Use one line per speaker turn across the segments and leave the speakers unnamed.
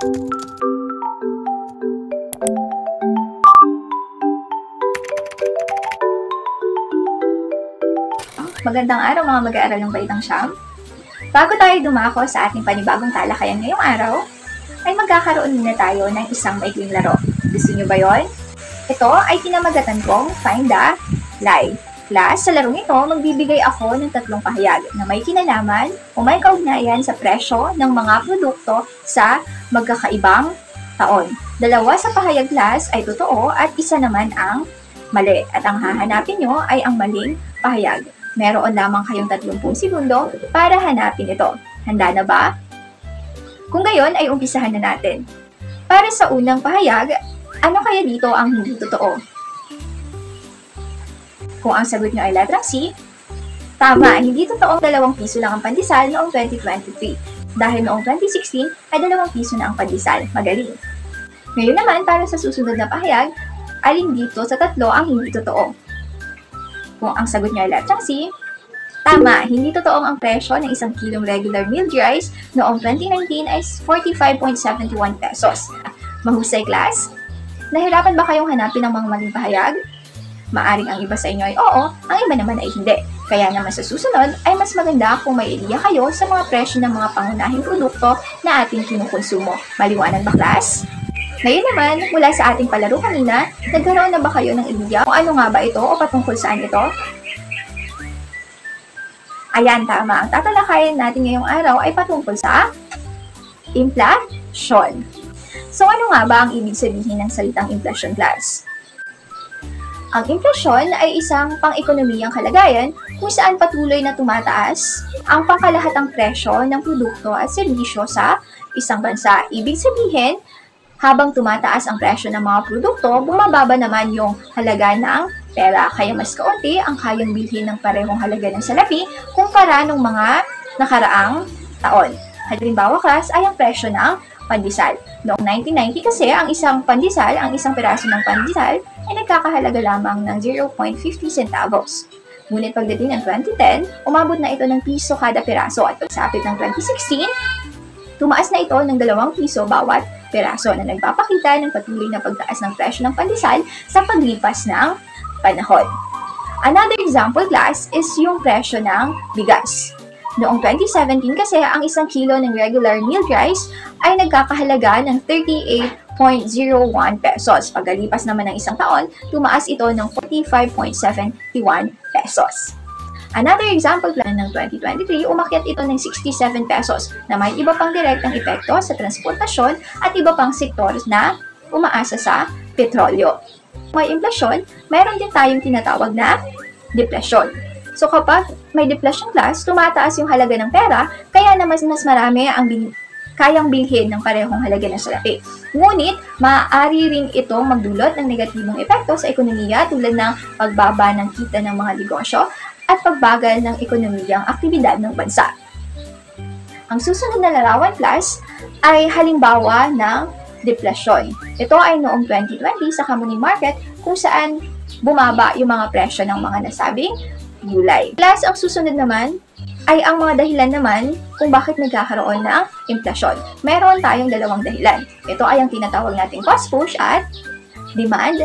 Magandang araw mga mag-aaral ng Baitang Siyam. Bago tayo dumako sa ating panibagong talakayan ngayong araw, ay magkakaroon muna tayo ng isang maikling laro. Gusto niyo ba yon? Ito ay pinamagatan kong Find the Lie. Class, sa larong ito, magbibigay ako ng 3 pahayag na may kinalaman o may kaugnayan sa presyo ng mga produkto sa magkakaibang taon. 2 sa pahayag, class, ay totoo at 1 naman ang mali. At ang hahanapin nyo ay ang maling pahayag. Meron lamang kayong 30 segundo para hanapin ito. Handa na ba? Kung gayon ay umpisahan na natin. Para sa unang pahayag, ano kaya dito ang hindi totoo? Kung ang sagot nyo ay letrang C, tama, hindi totoong 2 piso lang ang pandesal noong 2023. Dahil noong 2016 ay 2 piso na ang pandesal. Magaling. Ngayon naman, para sa susunod na pahayag, alin dito sa 3 ang hindi totoo? Kung ang sagot niyo ay letrang C, tama, hindi totoong ang presyo ng 1 kilong regular milled rice noong 2019 ay 45.71 pesos. Mahusay, class? Nahirapan ba kayong hanapin ang mga maling pahayag? Maaring ang iba sa inyo ay oo, ang iba naman ay hindi. Kaya naman sa susunod ay mas maganda kung may ideya kayo sa mga presyo ng mga pangunahing produkto na ating kinukonsumo. Maliwanag ba, class? Ngayon naman, mula sa ating palaro kanina, nagkaroon na ba kayo ng ideya kung ano nga ba ito o patungkol saan ito? Ayan, tama. Ang tatalakayin natin ngayong araw ay patungkol sa inflasyon. So, ano nga ba ang ibig sabihin ng salitang inflasyon, class? Ang inflasyon ay isang pang-ekonomiyang kalagayan kung saan patuloy na tumataas ang pangkalahatang presyo ng produkto at serbisyo sa isang bansa. Ibig sabihin, habang tumataas ang presyo ng mga produkto, bumababa naman yung halaga ng pera. Kaya mas kaunti ang kayang bilhin ng parehong halaga ng salapi kumpara ng mga nakaraang taon. Halimbawa, class, ay ang presyo ng pandesal. Noong 1990 kasi, ang isang piraso ng pandesal ay nagkakahalaga lamang ng 0.50 centavos. Ngunit pagdating ng 2010, umabot na ito ng piso kada piraso at pagsapit ng 2016, tumaas na ito ng 2 piso bawat peraso na nagpapakita ng patuloy na pagtaas ng presyo ng pandesal sa paglipas ng panahon. Another example, class, is yung presyo ng bigas. Noong 2017 kasi, ang 1 kilo ng regular milled rice ay nagkakahalaga ng 38.01 pesos. Pagkalipas naman ng 1 taon, tumaas ito ng 45.71 pesos. Another example, plan ng 2023, umakyat ito ng 67 pesos na may iba pang direktang epekto sa transportasyon at iba pang sektor na umaasa sa petrolyo. May inflasyon, mayroon din tayong tinatawag na deflasyon. So kapag may deflation, class, tumataas yung halaga ng pera, kaya na mas marami ang kayang bilhin ng parehong halaga ng salapi. Ngunit, maaari rin itong magdulot ng negatibong epekto sa ekonomiya tulad ng pagbaba ng kita ng mga negosyo at pagbagal ng ekonomiyang aktibidad ng bansa. Ang susunod na larawan, class, ay halimbawa ng deflasyon. Ito ay noong 2020 sa Kamuning Market kung saan bumaba yung mga presyo ng mga nasabing gulay. Class, ang susunod naman ay ang mga dahilan naman kung bakit nagkakaroon ng inflasyon. Meron tayong 2 dahilan. Ito ay ang tinatawag nating cost push at demand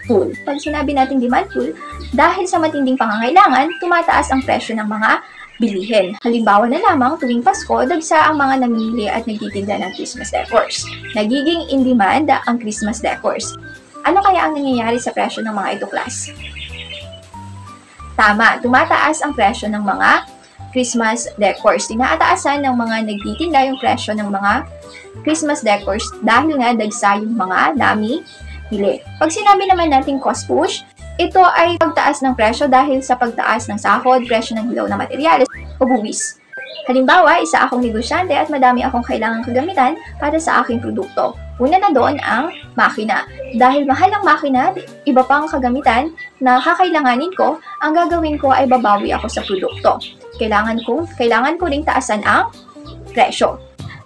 pull. Pag sinabi natin demand pull, dahil sa matinding pangangailangan, tumataas ang presyo ng mga bilihin. Halimbawa na lamang, tuwing Pasko, dagsa ang mga namimili at nagtitinda ng Christmas decors. Nagiging in demand ang Christmas decors. Ano kaya ang nangyayari sa presyo ng mga ito, class? Tama, tumataas ang presyo ng mga Christmas decors. Tinaataasan ng mga nagtitinda yung presyo ng mga Christmas decors dahil nga dagsa yung mga namimili. Pag sinabi naman natin cost push, ito ay pagtaas ng presyo dahil sa pagtaas ng sahod, presyo ng hilaw na materyales o buwis. Halimbawa, isa akong negosyante at madami akong kailangang kagamitan para sa aking produkto. Una na doon ang makina. Dahil mahal ang makina, iba pang kagamitan na kakailanganin ko, ang gagawin ko ay babawi ako sa produkto. Kailangan ko ring taasan ang presyo.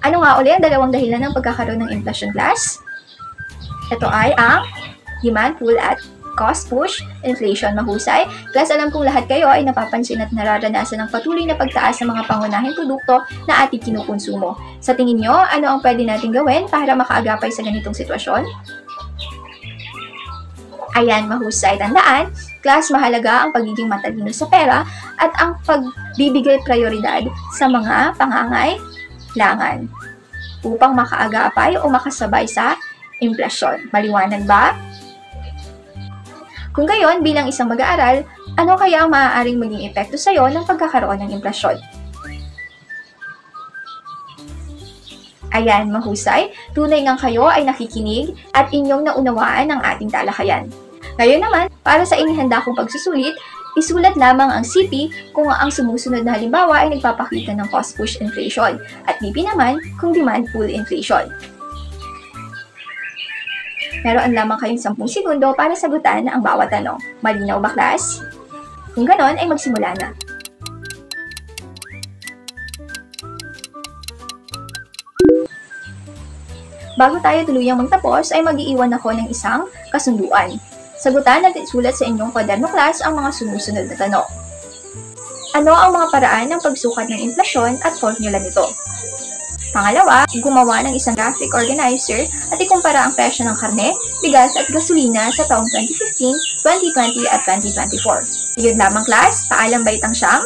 Ano nga uli ang 2 dahilan ng pagkakaroon ng inflation, class? Ito ay ang demand pull at cost push, inflation mahusay. Class, alam kong lahat kayo ay napapansin at nararanasan ng patuloy na pagtaas ng mga pangunahing produkto na ating kinukonsumo. Sa tingin nyo, ano ang pwede natin gawin para makaagapay sa ganitong sitwasyon? Ayan, mahusay. Tandaan, class, mahalaga ang pagiging matalino sa pera at ang pagbibigay prioridad sa mga pangangailangan upang makaagapay o makasabay sa inflasyon. Maliwanag ba? Kung gayon, bilang isang mag-aaral, ano kaya ang maaaring maging epekto sa iyo ng pagkakaroon ng inflasyon? Ayan, mahusay. Tunay ngang kayo ay nakikinig at inyong naunawaan ang ating talakayan. Ngayon naman, para sa inihanda kong pagsusulit, isulat lamang ang CP kung ang sumusunod na halimbawa ay nagpapakita ng cost-push inflation at DP naman kung demand pull inflation. Meron lamang kayong 10 segundo para sagutan ang bawat tanong. Malinaw ba, class? Kung ganon, ay magsimula na. Bago tayo tuluyang magtapos, ay mag-iiwan ako ng isang kasunduan. Sagutan at isulat sa inyong kwaderno, class, ang mga sumusunod na tanong. Ano ang mga paraan ng pagsukat ng inflasyon at formula nito? Pangalawa, gumawa ng isang graphic organizer at ikumpara ang presyo ng karne, bigas at gasolina sa taong 2015, 2020 at 2024. Iyon lamang, class. Paalam, Baitang Siyam.